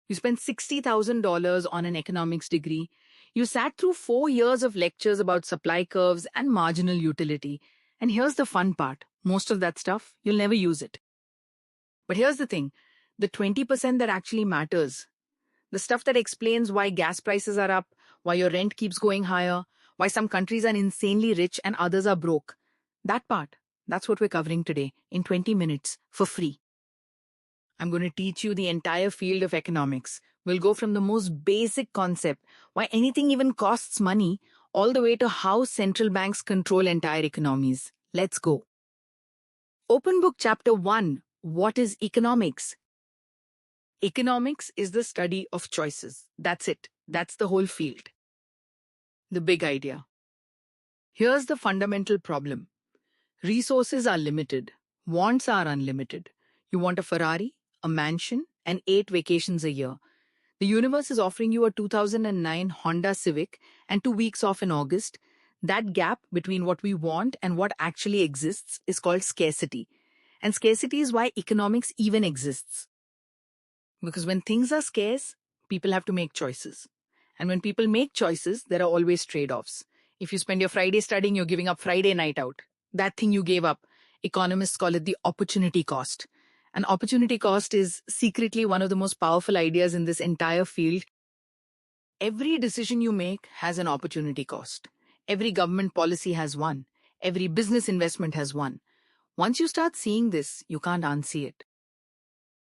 You spent $60,000 on an economics degree. You sat through 4 years of lectures about supply curves and marginal utility. And here's the fun part. Most of that stuff, you'll never use it. But here's the thing. The 20% that actually matters, the stuff that explains why gas prices are up, why your rent keeps going higher, why some countries are insanely rich and others are broke. That part, that's what we're covering today in 20 minutes for free. I'm going to teach you the entire field of economics. We'll go from the most basic concept, why anything even costs money, all the way to how central banks control entire economies. Let's go. Open book chapter 1. What is economics? Economics is the study of choices. That's it. That's the whole field. The big idea. Here's the fundamental problem. Resources are limited. Wants are unlimited. You want a Ferrari, a mansion, and 8 vacations a year. The universe is offering you a 2009 Honda Civic and 2 weeks off in August. That gap between what we want and what actually exists is called scarcity. And scarcity is why economics even exists. Because when things are scarce, people have to make choices. And when people make choices, there are always trade-offs. If you spend your Friday studying, you're giving up Friday night out. That thing you gave up, economists call it the opportunity cost. And opportunity cost is secretly one of the most powerful ideas in this entire field. Every decision you make has an opportunity cost. Every government policy has one. Every business investment has one. Once you start seeing this, you can't unsee it.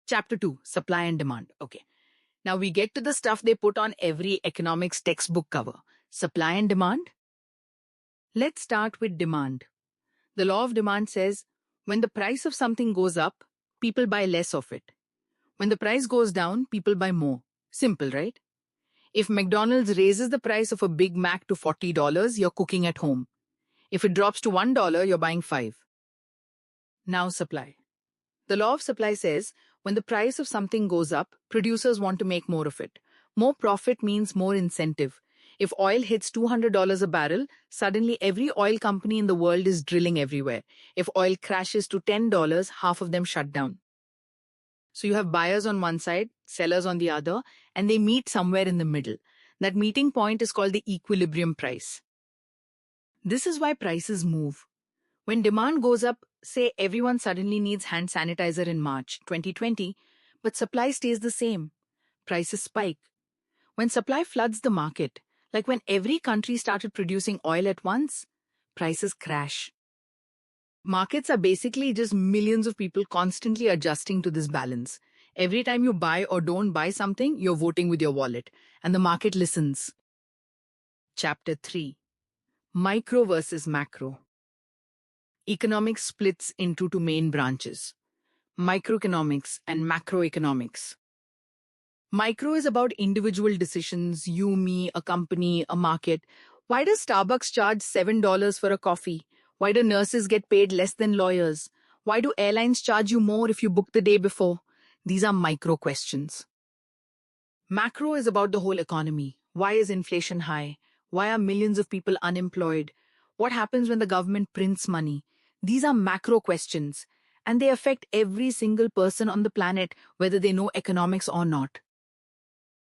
Chapter 2, Supply and Demand. Okay. Now we get to the stuff they put on every economics textbook cover. Supply and demand. Let's start with demand. The law of demand says, when the price of something goes up, people buy less of it. When the price goes down, people buy more. Simple, right? If McDonald's raises the price of a Big Mac to $40, you're cooking at home. If it drops to $1, you're buying 5. Now supply. The law of supply says, when the price of something goes up, producers want to make more of it. More profit means more incentive. If oil hits $200 a barrel, suddenly every oil company in the world is drilling everywhere. If oil crashes to $10, half of them shut down. So you have buyers on one side, sellers on the other, and they meet somewhere in the middle. That meeting point is called the equilibrium price. This is why prices move. When demand goes up, say everyone suddenly needs hand sanitizer in March 2020, but supply stays the same. Prices spike. When supply floods the market, like when every country started producing oil at once, prices crash. Markets are basically just millions of people constantly adjusting to this balance. Every time you buy or don't buy something, you're voting with your wallet, and the market listens. Chapter 3. Micro versus macro. Economics splits into 2 main branches, microeconomics and macroeconomics. Micro is about individual decisions, you, me, a company, a market. Why does Starbucks charge $7 for a coffee? Why do nurses get paid less than lawyers? Why do airlines charge you more if you book the day before? These are micro questions. Macro is about the whole economy. Why is inflation high? Why are millions of people unemployed? What happens when the government prints money? These are macro questions, and they affect every single person on the planet, whether they know economics or not.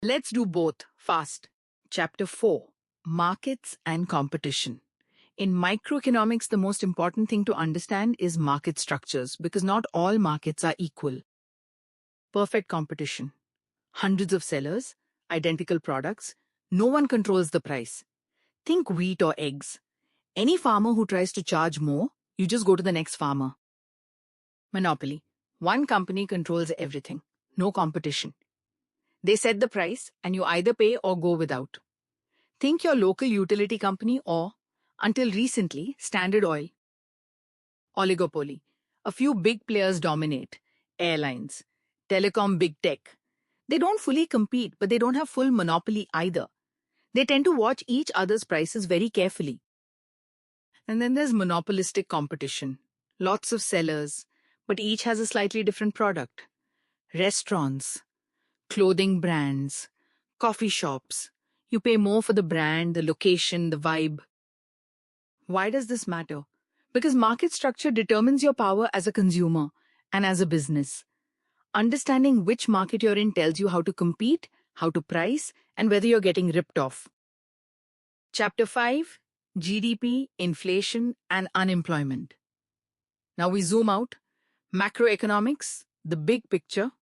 Let's do both, fast. Chapter 4. Markets and competition. In microeconomics, the most important thing to understand is market structures, because not all markets are equal. Perfect competition. Hundreds of sellers, identical products, no one controls the price. Think wheat or eggs. Any farmer who tries to charge more, you just go to the next farmer. Monopoly. One company controls everything. No competition. They set the price and you either pay or go without. Think your local utility company or, until recently, Standard Oil. Oligopoly. A few big players dominate. Airlines. Telecom, big tech. They don't fully compete, but they don't have full monopoly either. They tend to watch each other's prices very carefully. And then there's monopolistic competition. Lots of sellers, but each has a slightly different product. Restaurants, clothing brands, coffee shops. You pay more for the brand, the location, the vibe. Why does this matter? Because market structure determines your power as a consumer and as a business. Understanding which market you're in tells you how to compete, how to price, and whether you're getting ripped off. Chapter 5: GDP, Inflation, and Unemployment. Now we zoom out. Macroeconomics, the big picture.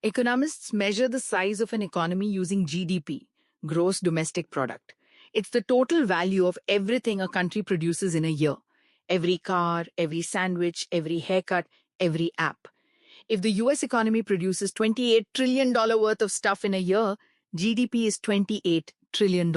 Economists measure the size of an economy using GDP, gross domestic product. It's the total value of everything a country produces in a year. Every car, every sandwich, every haircut, every app. If the US economy produces $28 trillion worth of stuff in a year, GDP is $28 trillion.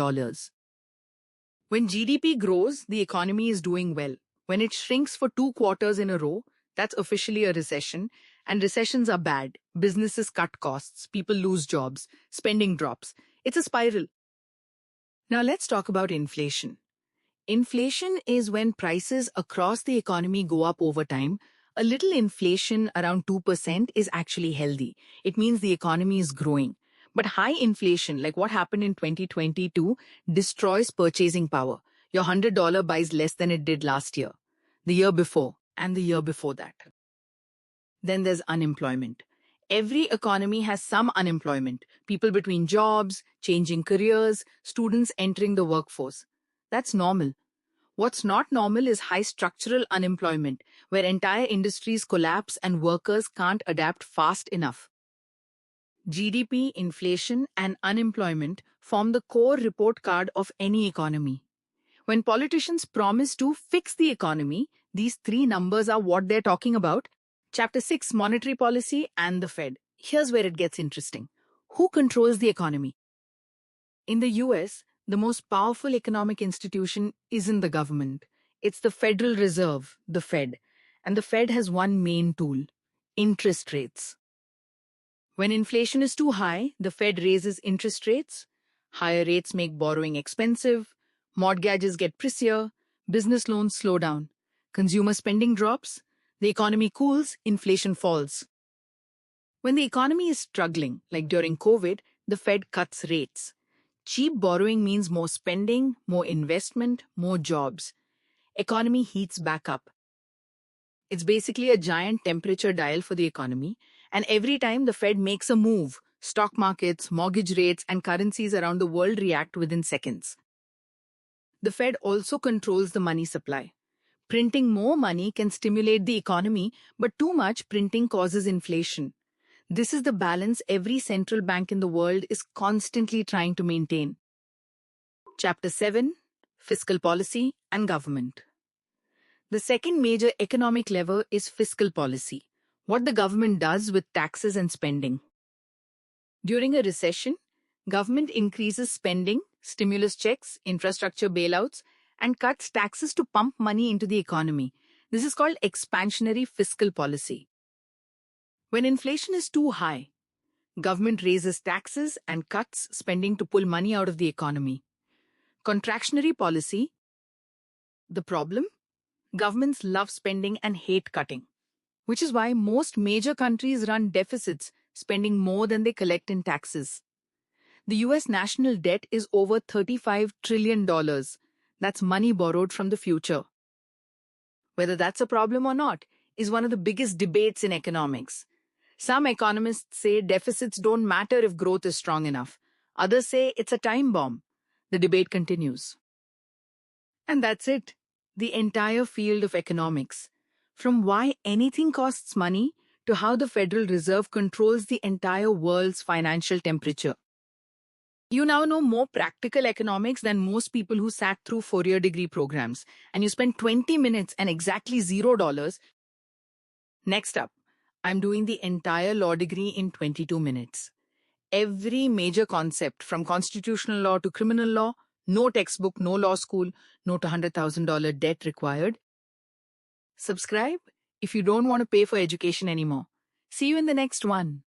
When GDP grows, the economy is doing well. When it shrinks for 2 quarters in a row, that's officially a recession, and recessions are bad. Businesses cut costs, people lose jobs, spending drops. It's a spiral. Now let's talk about inflation. Inflation is when prices across the economy go up over time. A little inflation around 2% is actually healthy. It means the economy is growing. But high inflation, like what happened in 2022, destroys purchasing power. Your $100 buys less than it did last year, the year before, and the year before that. Then there's unemployment. Every economy has some unemployment. People between jobs, changing careers, students entering the workforce. That's normal. What's not normal is high structural unemployment, where entire industries collapse and workers can't adapt fast enough. GDP, inflation, and unemployment form the core report card of any economy. When politicians promise to fix the economy, these three numbers are what they're talking about. Chapter 6: Monetary Policy and the Fed. Here's where it gets interesting. Who controls the economy? In the US, the most powerful economic institution isn't the government. It's the Federal Reserve, the Fed. And the Fed has one main tool: interest rates. When inflation is too high, the Fed raises interest rates. Higher rates make borrowing expensive. Mortgages get pricier. Business loans slow down. Consumer spending drops. The economy cools. Inflation falls. When the economy is struggling, like during COVID, the Fed cuts rates. Cheap borrowing means more spending, more investment, more jobs. Economy heats back up. It's basically a giant temperature dial for the economy, and every time the Fed makes a move, stock markets, mortgage rates, and currencies around the world react within seconds. The Fed also controls the money supply. Printing more money can stimulate the economy, but too much printing causes inflation. This is the balance every central bank in the world is constantly trying to maintain. Chapter 7: Fiscal Policy and Government. The second major economic lever is fiscal policy, what the government does with taxes and spending. During a recession, government increases spending, stimulus checks, infrastructure bailouts, and cuts taxes to pump money into the economy. This is called expansionary fiscal policy. When inflation is too high, government raises taxes and cuts spending to pull money out of the economy. Contractionary policy. The problem? Governments love spending and hate cutting, which is why most major countries run deficits, spending more than they collect in taxes. The US national debt is over $35 trillion. That's money borrowed from the future. Whether that's a problem or not is one of the biggest debates in economics. Some economists say deficits don't matter if growth is strong enough. Others say it's a time bomb. The debate continues. And that's it. The entire field of economics. From why anything costs money to how the Federal Reserve controls the entire world's financial temperature. You now know more practical economics than most people who sat through four-year degree programs, and you spent 20 minutes and exactly $0. Next up, I'm doing the entire law degree in 22 minutes. Every major concept, from constitutional law to criminal law, no textbook, no law school, no $100,000 debt required. Subscribe if you don't want to pay for education anymore. See you in the next one.